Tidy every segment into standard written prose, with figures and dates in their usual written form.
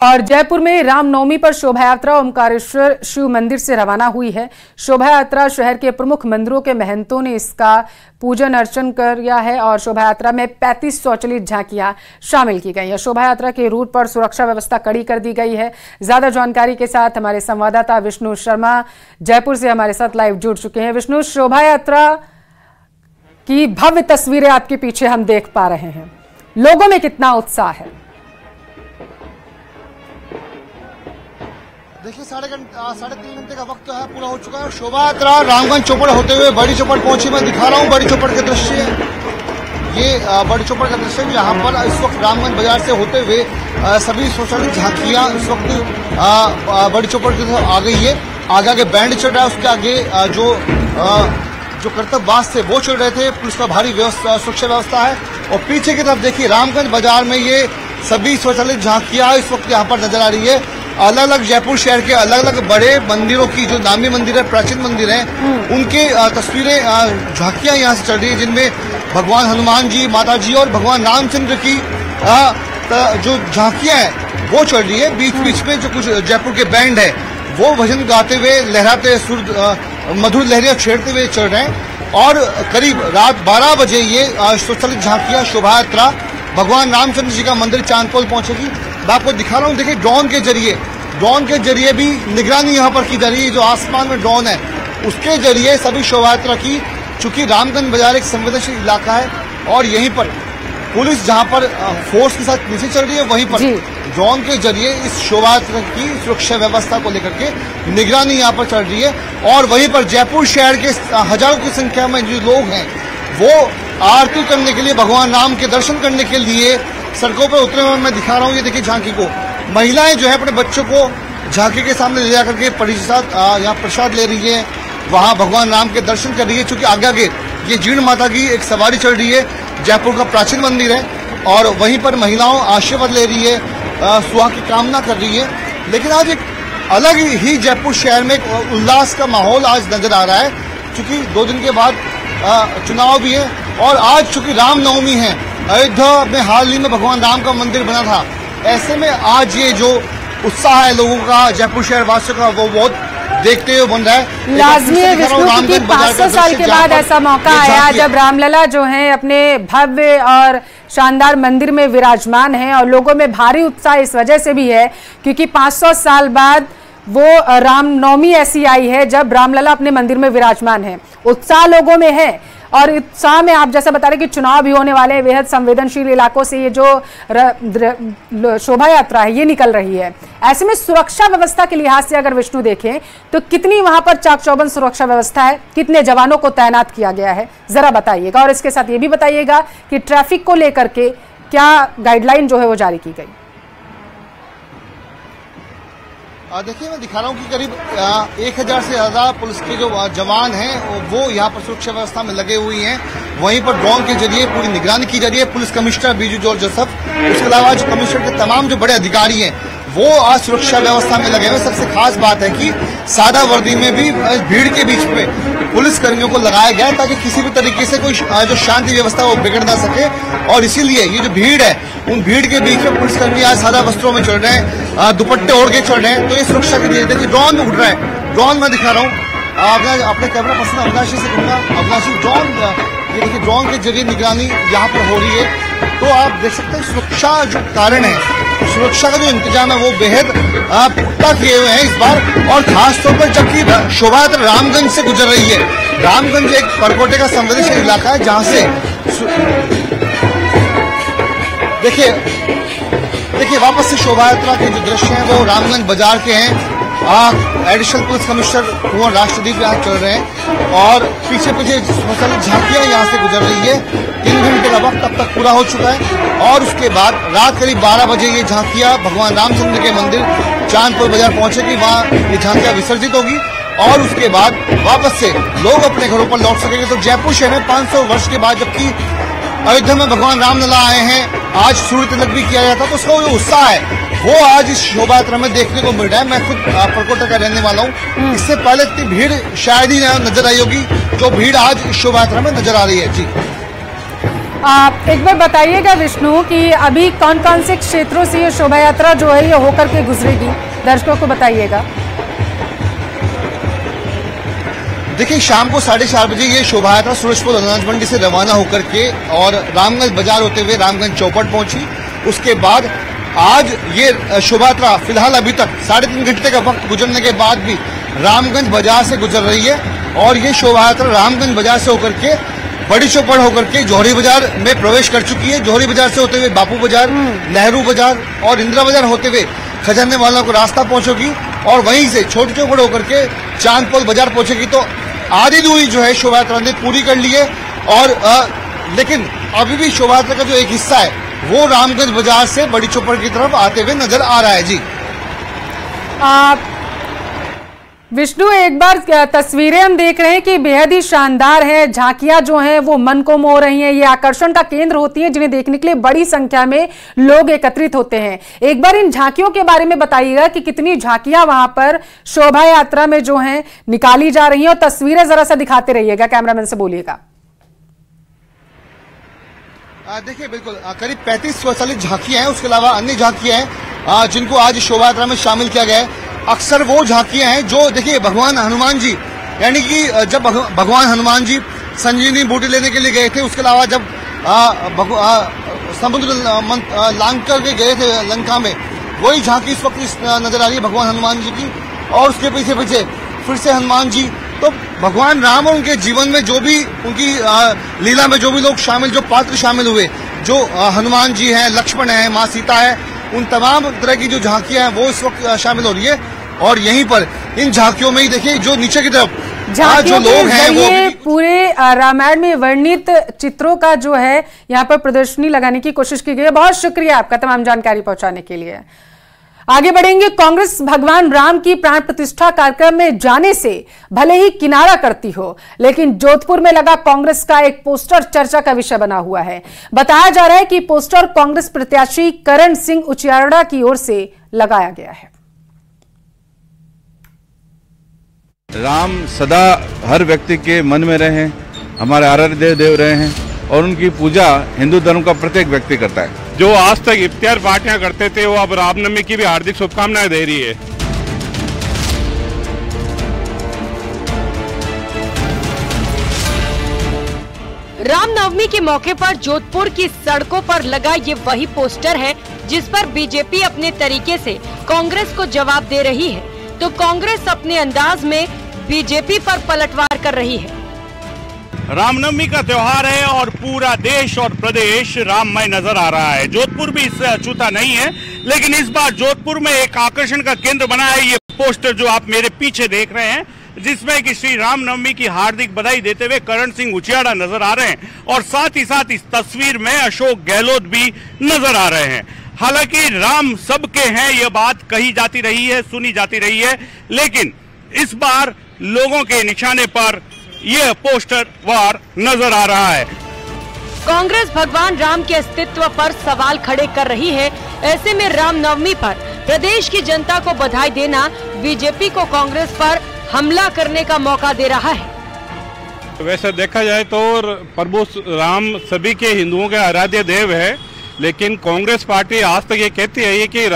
और जयपुर में रामनवमी पर शोभा यात्रा ओमकारेश्वर शिव मंदिर से रवाना हुई है। शोभा यात्रा शहर के प्रमुख मंदिरों के महंतों ने इसका पूजन अर्चन किया है और शोभा यात्रा में 35 स्वचालित झांकियां शामिल की गई है। शोभा यात्रा के रूट पर सुरक्षा व्यवस्था कड़ी कर दी गई है। ज्यादा जानकारी के साथ हमारे संवाददाता विष्णु शर्मा जयपुर से हमारे साथ लाइव जुड़ चुके हैं। विष्णु, शोभा यात्रा की भव्य तस्वीरें आपके पीछे हम देख पा रहे हैं, लोगों में कितना उत्साह है? देखिए, साढ़े 3 घंटे का वक्त है, पूरा हो चुका है। शोभा यात्रा रामगंज चौपड़ होते हुए बड़ी चौपड़ पहुंची। मैं दिखा रहा हूं बड़ी चौपड़ के दृश्य। ये बड़ी चौपड़ का दृश्य यहाँ पर इस वक्त रामगंज बाजार से होते हुए सभी स्वचालित झांकियां इस वक्त बड़ी चौपड़ की तरफ आ गई है। आगे बैंड चल रहा है, उसके आगे जो कर्तव्यवास थे वो चल रहे थे। पुलिस का भारी सुरक्षा व्यवस्था है और पीछे की तरफ देखिए रामगंज बाजार में ये सभी स्वचालित झांकियां इस वक्त यहाँ पर नजर आ रही है। अलग अलग जयपुर शहर के अलग अलग बड़े मंदिरों की, जो नामी मंदिर है, प्राचीन मंदिर हैं, उनके तस्वीरें झांकियां यहाँ से चल रही है, जिनमें भगवान हनुमान जी, माता जी और भगवान रामचंद्र की जो झांकियां हैं वो चल रही है। बीच बीच में जो कुछ जयपुर के बैंड है वो भजन गाते हुए, लहराते सुर मधुर लहरियां छेड़ते हुए चल रहे हैं और करीब रात 12 बजे ये स्वचालित झांकियां शोभा यात्रा भगवान रामचंद्र जी का मंदिर चांदपोल पहुंचेगी। मैं आपको दिखा रहा हूँ, देखिए ड्रोन के जरिए भी निगरानी यहाँ पर की जा रही है। जो आसमान में ड्रोन है उसके जरिए सभी शोभा यात्रा की, चूंकि रामगंज बाजार एक संवेदनशील इलाका है और यहीं पर पुलिस जहाँ पर फोर्स के साथ नीचे चल रही है, वहीं पर ड्रोन के जरिए इस शोभा यात्रा की सुरक्षा व्यवस्था को लेकर के निगरानी यहाँ पर चल रही है। और वहीं पर जयपुर शहर के हजारों की संख्या में जो लोग हैं वो आरती करने के लिए, भगवान राम के दर्शन करने के लिए सड़कों पर उतरे हुए मैं दिखा रहा हूँ। ये देखिए झांकी को महिलाएं जो है अपने बच्चों को झांकी के सामने ले जाकर के यहाँ प्रसाद ले रही है, वहां भगवान राम के दर्शन कर रही है। चूंकि आगे ये जीर्ण माता की एक सवारी चल रही है, जयपुर का प्राचीन मंदिर है और वहीं पर महिलाओं आशीर्वाद ले रही है, सुहाग की कामना कर रही है। लेकिन आज एक अलग ही जयपुर शहर में एक उल्लास का माहौल आज नजर आ रहा है, चूंकि 2 दिन के बाद चुनाव भी है और आज चूंकि रामनवमी है, अयोध्या में हाल ही में भगवान राम का मंदिर बना था, ऐसे में आज ये जो उत्साह है लोगों का, जयपुर शहर वासियों का, वो बहुत देखते हुए बन रहा है। लाजमी है विष्णु, क्योंकि 500 साल के बाद ऐसा मौका आया जब रामलला जो है अपने भव्य और शानदार मंदिर में विराजमान है और लोगों में भारी उत्साह इस वजह से भी है क्योंकि 500 साल बाद वो रामनवमी ऐसी आई है जब रामलला अपने मंदिर में विराजमान है। उत्साह लोगों में है और उत्साह में आप जैसा बता रहे कि चुनाव भी होने वाले हैं, बेहद संवेदनशील इलाकों से ये जो शोभा यात्रा है ये निकल रही है। ऐसे में सुरक्षा व्यवस्था के लिहाज से अगर विष्णु देखें तो कितनी वहां पर चाक चौबंद सुरक्षा व्यवस्था है, कितने जवानों को तैनात किया गया है, जरा बताइएगा। और इसके साथ ये भी बताइएगा कि ट्रैफिक को लेकर के क्या गाइडलाइन जो है वो जारी की गई? देखिए, मैं दिखा रहा हूँ कि करीब 1000 से ज्यादा पुलिस के जो जवान हैं वो यहाँ पर सुरक्षा व्यवस्था में लगे हुए हैं। वहीं पर ड्रोन के जरिए पूरी निगरानी की जा रही है। Police commissioner Biju George Joseph, उसके अलावा जो कमिश्नर के तमाम जो बड़े अधिकारी हैं वो आज सुरक्षा व्यवस्था में लगे हुए। सबसे खास बात है कि सादा वर्दी में भी भीड़ के बीच में पुलिस कर्मियों को लगाया गया ताकि किसी भी तरीके से कोई जो शांति व्यवस्था वो बिगड़ ना सके। और इसीलिए ये जो भीड़ है, उन भीड़ के बीच में पुलिसकर्मी आज सादा वस्त्रों में चल रहे हैं, दुपट्टे ओढ़ के चल रहे हैं। तो ये सुरक्षा के लिए देखिए ड्रोन उड़ रहा है, ड्रोन मैं दिखा रहा हूँ। अपने कैमरा पर्सन अविनाशी से कहूँगा, अविनाशी ड्रोन, ये देखिए ड्रोन के जरिए निगरानी यहाँ पर हो रही है। तो आप देख सकते हैं सुरक्षा जो कारण है, सुरक्षा का जो इंतजाम है वो बेहद पुख्ता किए हुए हैं इस बार। और खासतौर पर जबकि शोभा यात्रा रामगंज से गुजर रही है, रामगंज एक परकोटे का संवेदनशील इलाका है जहां से देखिए वापस से शोभा यात्रा के जो दृश्य हैं वो रामगंज बाजार के हैं। एडिशनल पुलिस कमिश्नर कुंवर राष्ट्रदीप यहाँ चल रहे हैं और पीछे स्वचालित झांकियां यहाँ से गुजर रही है। 3 घंटे का वक्त अब तक पूरा हो चुका है और उसके बाद रात करीब 12 बजे ये झांकियां भगवान रामचंद्र के मंदिर चांदपुर बाजार पहुंचेगी, वहां ये झांकियां विसर्जित होगी और उसके बाद वापस से लोग अपने घरों पर लौट सकेंगे। तो जयपुर शहर में 500 वर्ष के बाद जबकि अयोध्या में भगवान रामलला आए हैं, आज सूर्य तिलक भी किया जाता, तो उसका जो उत्साह है वो आज इस शोभा यात्रा में देखने को मिल रहा है। मैं खुद परकोटा का रहने वाला हूँ, इससे पहले इतनी भीड़ शायद ही नजर आई होगी जो भीड़ आज इस शोभा यात्रा में नजर आ रही है। जी एक बार बताइएगा विष्णु कि अभी कौन कौन से क्षेत्रों से ये शोभा यात्रा जो है ये होकर के गुजरेगी, दर्शकों को बताइएगा। देखिए, शाम को 4:30 बजे ये शोभा यात्रा सूरजपुर अनाज मंडी से रवाना होकर के और रामगंज बाजार होते हुए रामगंज चौपट पहुंची। उसके बाद आज ये शोभा यात्रा फिलहाल अभी तक 3.5 घंटे का वक्त गुजरने के बाद भी रामगंज बाजार से गुजर रही है और ये शोभा यात्रा रामगंज बाजार से होकर के बड़ी चौपड़ होकर के जौहरी बाजार में प्रवेश कर चुकी है। जौहरी बाजार से होते हुए बापू बाजार, नेहरू बाजार और इंदिरा बाजार होते हुए खजाने वालों को रास्ता पहुंचेगी और वहीं से छोटी चौपड़ होकर के चांदपोल बाजार पहुंचेगी। तो आधी दूरी जो है शोभा यात्रा ने पूरी कर ली है और लेकिन अभी भी शोभा यात्रा का जो एक हिस्सा है वो रामगंज बाजार से बड़ी चौपड़ की तरफ आते हुए नजर आ रहा है। जी विष्णु, एक बार तस्वीरें हम देख रहे हैं कि बेहद ही शानदार है। झांकियां जो हैं वो मन को मोह रही हैं, ये आकर्षण का केंद्र होती हैं जिन्हें देखने के लिए बड़ी संख्या में लोग एकत्रित होते हैं। एक बार इन झांकियों के बारे में बताइएगा कि कितनी झांकियां वहां पर शोभा यात्रा में जो हैं निकाली जा रही हैं, और तस्वीरें जरा सा दिखाते रहिएगा, कैमरामैन से बोलिएगा। देखिए, बिल्कुल करीब 35-40 झांकियां हैं, उसके अलावा अन्य झांकियां हैं जिनको आज शोभा यात्रा में शामिल किया गया है। अक्सर वो झांकियां हैं जो देखिए भगवान हनुमान जी, यानी कि जब भगवान हनुमान जी संजीवनी बूटी लेने के लिए गए थे, उसके अलावा जब समुद्र लांग करके गए थे लंका में, वही झांकी इस वक्त नजर आ रही है भगवान हनुमान जी की। और उसके पीछे पीछे फिर से हनुमान जी। तो भगवान राम और उनके जीवन में जो भी उनकी लीला में जो भी लोग शामिल, जो पात्र शामिल हुए, जो हनुमान जी हैं, लक्ष्मण है, माँ सीता है, उन तमाम तरह की जो झांकियां हैं वो इस वक्त शामिल हो रही है। और यहीं पर इन झांकियों में ही देखिए जो नीचे की तरफ जो लोग हैं वो पूरे रामायण में वर्णित चित्रों का जो है यहाँ पर प्रदर्शनी लगाने की कोशिश की गई है। बहुत शुक्रिया आपका तमाम जानकारी पहुंचाने के लिए। आगे बढ़ेंगे। कांग्रेस भगवान राम की प्राण प्रतिष्ठा कार्यक्रम में जाने से भले ही किनारा करती हो, लेकिन जोधपुर में लगा कांग्रेस का एक पोस्टर चर्चा का विषय बना हुआ है। बताया जा रहा है कि पोस्टर कांग्रेस प्रत्याशी करण सिंह उचियारड़ा की ओर से लगाया गया है। राम सदा हर व्यक्ति के मन में रहे हैं, हमारे आराध्य देव रहे हैं और उनकी पूजा हिंदू धर्म का प्रत्येक व्यक्ति करता है। जो आज तक इफ्तियार पार्टियां करते थे वो अब रामनवमी की भी हार्दिक शुभकामनाएं दे रही है। रामनवमी के मौके पर जोधपुर की सड़कों पर लगा ये वही पोस्टर है जिस पर बीजेपी अपने तरीके से कांग्रेस को जवाब दे रही है, तो कांग्रेस अपने अंदाज में बीजेपी पर पलटवार कर रही है। रामनवमी का त्योहार है और पूरा देश और प्रदेश राममय नजर आ रहा है। जोधपुर भी इससे अछूता नहीं है, लेकिन इस बार जोधपुर में एक आकर्षण का केंद्र बना है ये पोस्टर जो आप मेरे पीछे देख रहे हैं, जिसमें कि श्री रामनवमी की हार्दिक बधाई देते हुए करण सिंह उचियारड़ा नजर आ रहे हैं और साथ ही साथ इस तस्वीर में अशोक गहलोत भी नजर आ रहे हैं। हालांकि राम सबके हैं ये बात कही जाती रही है, सुनी जाती रही है, लेकिन इस बार लोगों के निशाने पर यह पोस्टर वार नजर आ रहा है। कांग्रेस भगवान राम के अस्तित्व पर सवाल खड़े कर रही है। ऐसे में रामनवमी पर प्रदेश की जनता को बधाई देना बीजेपी को कांग्रेस पर हमला करने का मौका दे रहा है। वैसे देखा जाए तो प्रभु राम सभी के हिंदुओं के आराध्य देव है, लेकिन कांग्रेस पार्टी आज तक ये कहती है कि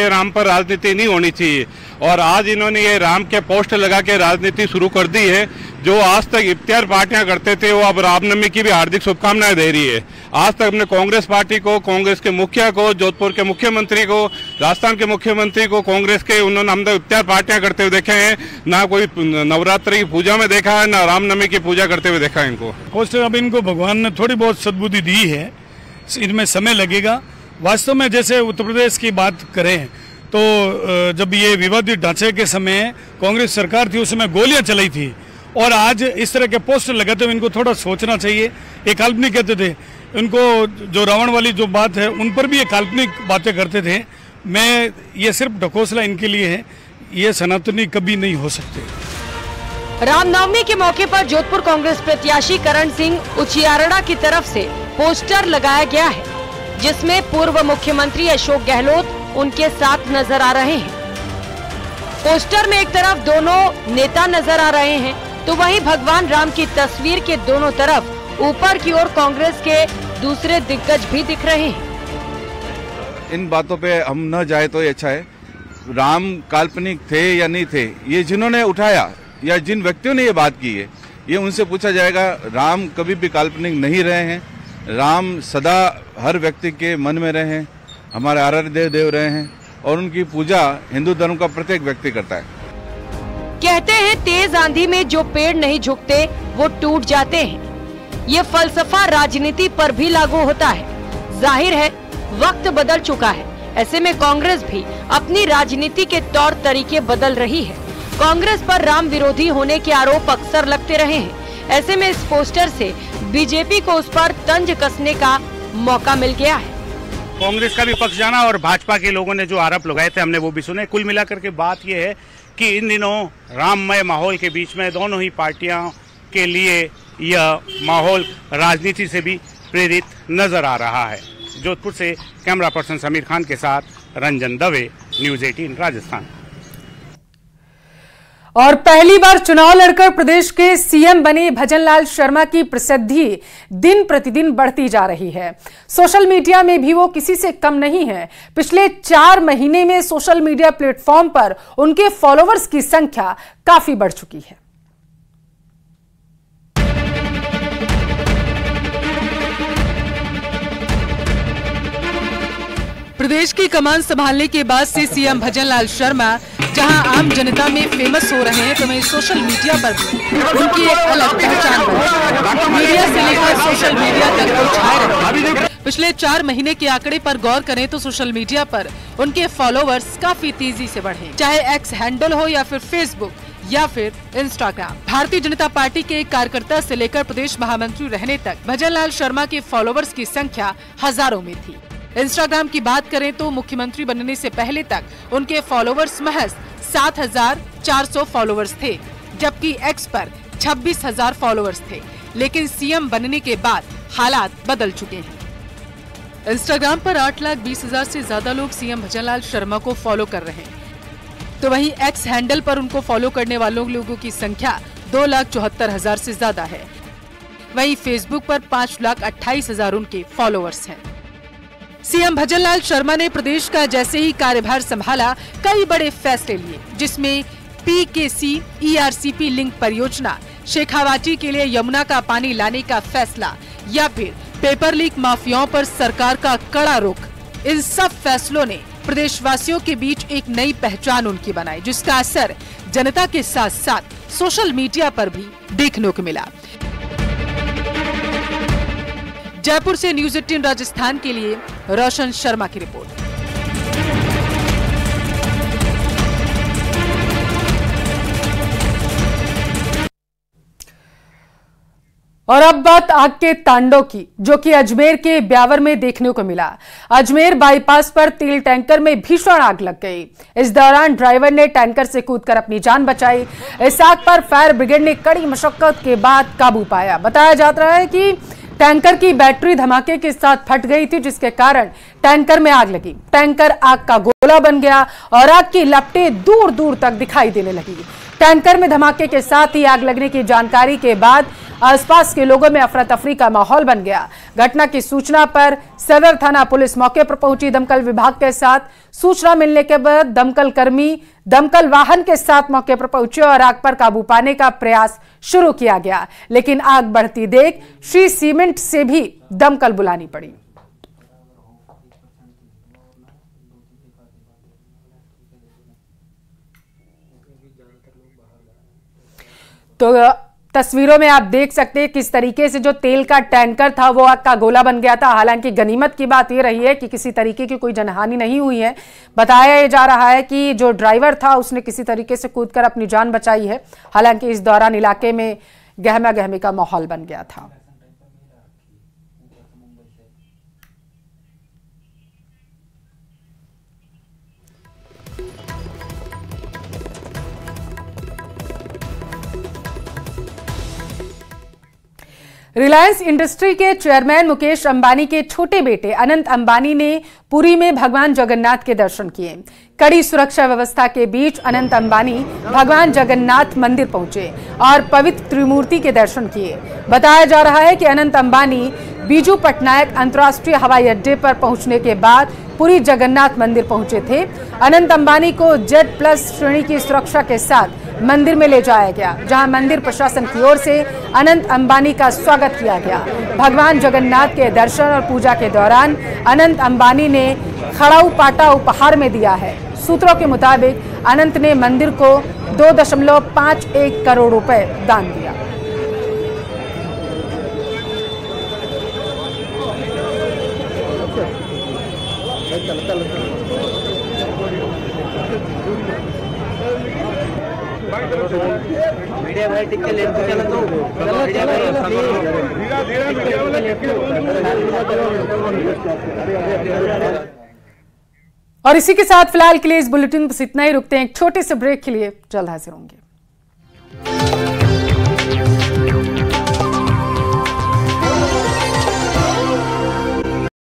राम पर राजनीति नहीं होनी चाहिए और आज इन्होंने ये राम के पोस्टर लगा के राजनीति शुरू कर दी है। जो आज तक इफ्तियार पार्टियां करते थे वो अब रामनवमी की भी हार्दिक शुभकामनाएं दे रही है। आज तक हमने कांग्रेस पार्टी को, कांग्रेस के मुखिया को, जोधपुर के मुख्यमंत्री को, राजस्थान के मुख्यमंत्री को कांग्रेस के उन्होंने हम इफ्तियार पार्टियां करते हुए देखे हैं, ना कोई नवरात्रि की पूजा में देखा है, ना रामनवमी की पूजा करते हुए देखा है इनको। पोस्टर अब इनको भगवान ने थोड़ी बहुत सद्बुद्धि दी है, इनमें समय लगेगा। वास्तव में जैसे उत्तर प्रदेश की बात करें तो जब ये विवादित ढांचे के समय कांग्रेस सरकार थी उस समय गोलियां चलाई थी और आज इस तरह के पोस्टर लगाते हुए इनको थोड़ा सोचना चाहिए। एक काल्पनिक कहते थे इनको, जो रावण वाली जो बात है उन पर भी ये काल्पनिक बातें करते थे। मैं ये सिर्फ ढकोसला इनके लिए है, ये सनातनी कभी नहीं हो सकते। रामनवमी के मौके पर जोधपुर कांग्रेस प्रत्याशी करण सिंह उचियारड़ा की तरफ से पोस्टर लगाया गया है, जिसमें पूर्व मुख्यमंत्री अशोक गहलोत उनके साथ नजर आ रहे हैं। पोस्टर में एक तरफ दोनों नेता नजर आ रहे हैं, तो वहीं भगवान राम की तस्वीर के दोनों तरफ ऊपर की ओर कांग्रेस के दूसरे दिग्गज भी दिख रहे हैं। इन बातों पे हम न जाए तो ये अच्छा है। राम काल्पनिक थे या नहीं थे, ये जिन्होंने उठाया या जिन व्यक्तियों ने ये बात की है, ये उनसे पूछा जाएगा। राम कभी भी काल्पनिक नहीं रहे हैं। राम सदा हर व्यक्ति के मन में रहे हैं, हमारे आराध्य देव रहे हैं और उनकी पूजा हिंदू धर्म का प्रत्येक व्यक्ति करता है। कहते हैं तेज आंधी में जो पेड़ नहीं झुकते वो टूट जाते हैं। ये फलसफा राजनीति पर भी लागू होता है। जाहिर है वक्त बदल चुका है, ऐसे में कांग्रेस भी अपनी राजनीति के तौर तरीके बदल रही है। कांग्रेस पर राम विरोधी होने के आरोप अक्सर लगते रहे हैं। ऐसे में इस पोस्टर से बीजेपी को उस पर तंज कसने का मौका मिल गया है। कांग्रेस का भी पक्ष जाना और भाजपा के लोगों ने जो आरोप लगाए थे हमने वो भी सुने। कुल मिलाकर के बात यह है कि इन दिनों राममय माहौल के बीच में दोनों ही पार्टियों के लिए यह माहौल राजनीति से भी प्रेरित नजर आ रहा है। जोधपुर से कैमरा पर्सन समीर खान के साथ रंजन दवे, न्यूज़ 18 राजस्थान। और पहली बार चुनाव लड़कर प्रदेश के सीएम बने भजनलाल शर्मा की प्रसिद्धि दिन प्रतिदिन बढ़ती जा रही है। सोशल मीडिया में भी वो किसी से कम नहीं है। पिछले 4 महीने में सोशल मीडिया प्लेटफॉर्म पर उनके फॉलोअर्स की संख्या काफी बढ़ चुकी है। प्रदेश की कमान संभालने के बाद से सीएम भजनलाल शर्मा जहां आम जनता में फेमस हो रहे हैं, तो वहीं सोशल मीडिया पर भी उनकी एक अलग पहचान बनी। मीडिया से लेकर सोशल मीडिया तक वो छाए रहे। पिछले 4 महीने के आंकड़े पर गौर करें तो सोशल मीडिया पर उनके फॉलोअर्स काफी तेजी से बढ़े, चाहे एक्स हैंडल हो या फिर फेसबुक या फिर इंस्टाग्राम। भारतीय जनता पार्टी के एक कार्यकर्ता से लेकर प्रदेश महामंत्री रहने तक भजनलाल शर्मा के फॉलोअर्स की संख्या हजारों में थी। इंस्टाग्राम की बात करें तो मुख्यमंत्री बनने से पहले तक उनके फॉलोअर्स महज 7,400 फॉलोअर्स थे, जबकि एक्स पर 26,000 फॉलोअर्स थे। लेकिन सीएम बनने के बाद हालात बदल चुके हैं। इंस्टाग्राम पर 8,20,000 से ज्यादा लोग सीएम भजनलाल शर्मा को फॉलो कर रहे हैं, तो वहीं एक्स हैंडल पर उनको फॉलो करने वालों लोगों की संख्या 2,74,000 से ज्यादा है। वहीं फेसबुक पर 5,28,000 उनके फॉलोअर्स हैं। सीएम भजनलाल शर्मा ने प्रदेश का जैसे ही कार्यभार संभाला, कई बड़े फैसले लिए, जिसमें PKC ERCP लिंक परियोजना, शेखावाटी के लिए यमुना का पानी लाने का फैसला या फिर पेपर लीक माफियाओं पर सरकार का कड़ा रुख। इन सब फैसलों ने प्रदेशवासियों के बीच एक नई पहचान उनकी बनाई, जिसका असर जनता के साथ साथ सोशल मीडिया पर भी देखने को मिला। जयपुर से न्यूज़ 18 राजस्थान के लिए रोशन शर्मा की रिपोर्ट। और अब बात आग के तांडव की, जो कि अजमेर के ब्यावर में देखने को मिला। अजमेर बाईपास पर तेल टैंकर में भीषण आग लग गई। इस दौरान ड्राइवर ने टैंकर से कूदकर अपनी जान बचाई। इस आग पर फायर ब्रिगेड ने कड़ी मशक्कत के बाद काबू पाया। बताया जाता है कि टैंकर की बैटरी धमाके के साथ फट गई थी, जिसके कारण टैंकर में आग लगी। टैंकर आग का गोला बन गया और आग की लपटें दूर दूर तक दिखाई देने लगी। टैंकर में धमाके के साथ ही आग लगने की जानकारी के बाद आसपास के लोगों में अफरा तफरी का माहौल बन गया। घटना की सूचना पर सदर थाना पुलिस मौके पर पहुंची। दमकल विभाग के साथ सूचना मिलने के बाद दमकल कर्मी दमकल वाहन के साथ मौके पर पहुंचे और आग पर काबू पाने का प्रयास शुरू किया गया, लेकिन आग बढ़ती देख श्री सीमेंट से भी दमकल बुलानी पड़ी। तो तस्वीरों में आप देख सकते हैं किस तरीके से जो तेल का टैंकर था वो आग का गोला बन गया था। हालांकि गनीमत की बात यह रही है कि किसी तरीके की कोई जनहानि नहीं हुई है। बताया जा रहा है कि जो ड्राइवर था उसने किसी तरीके से कूदकर अपनी जान बचाई है। हालांकि इस दौरान इलाके में गहमा गहमी का माहौल बन गया था। रिलायंस इंडस्ट्री के चेयरमैन मुकेश अंबानी के छोटे बेटे अनंत अंबानी ने पुरी में भगवान जगन्नाथ के दर्शन किए। कड़ी सुरक्षा व्यवस्था के बीच अनंत अंबानी भगवान जगन्नाथ मंदिर पहुंचे और पवित्र त्रिमूर्ति के दर्शन किए। बताया जा रहा है कि अनंत अंबानी बीजू पटनायक अंतर्राष्ट्रीय हवाई अड्डे पर पहुंचने के बाद पुरी जगन्नाथ मंदिर पहुंचे थे। अनंत अंबानी को Z+ श्रेणी की सुरक्षा के साथ मंदिर में ले जाया गया, जहां मंदिर प्रशासन की ओर से अनंत अंबानी का स्वागत किया गया। भगवान जगन्नाथ के दर्शन और पूजा के दौरान अनंत अंबानी ने खड़ाऊ पाटा उपहार में दिया है। सूत्रों के मुताबिक अनंत ने मंदिर को 2.51 करोड़ रुपए दान दिया। और इसी के साथ फिलहाल के लिए इस बुलेटिन बस इतना ही। रुकते हैं एक छोटे से ब्रेक के लिए, जल्द हाजिर होंगे।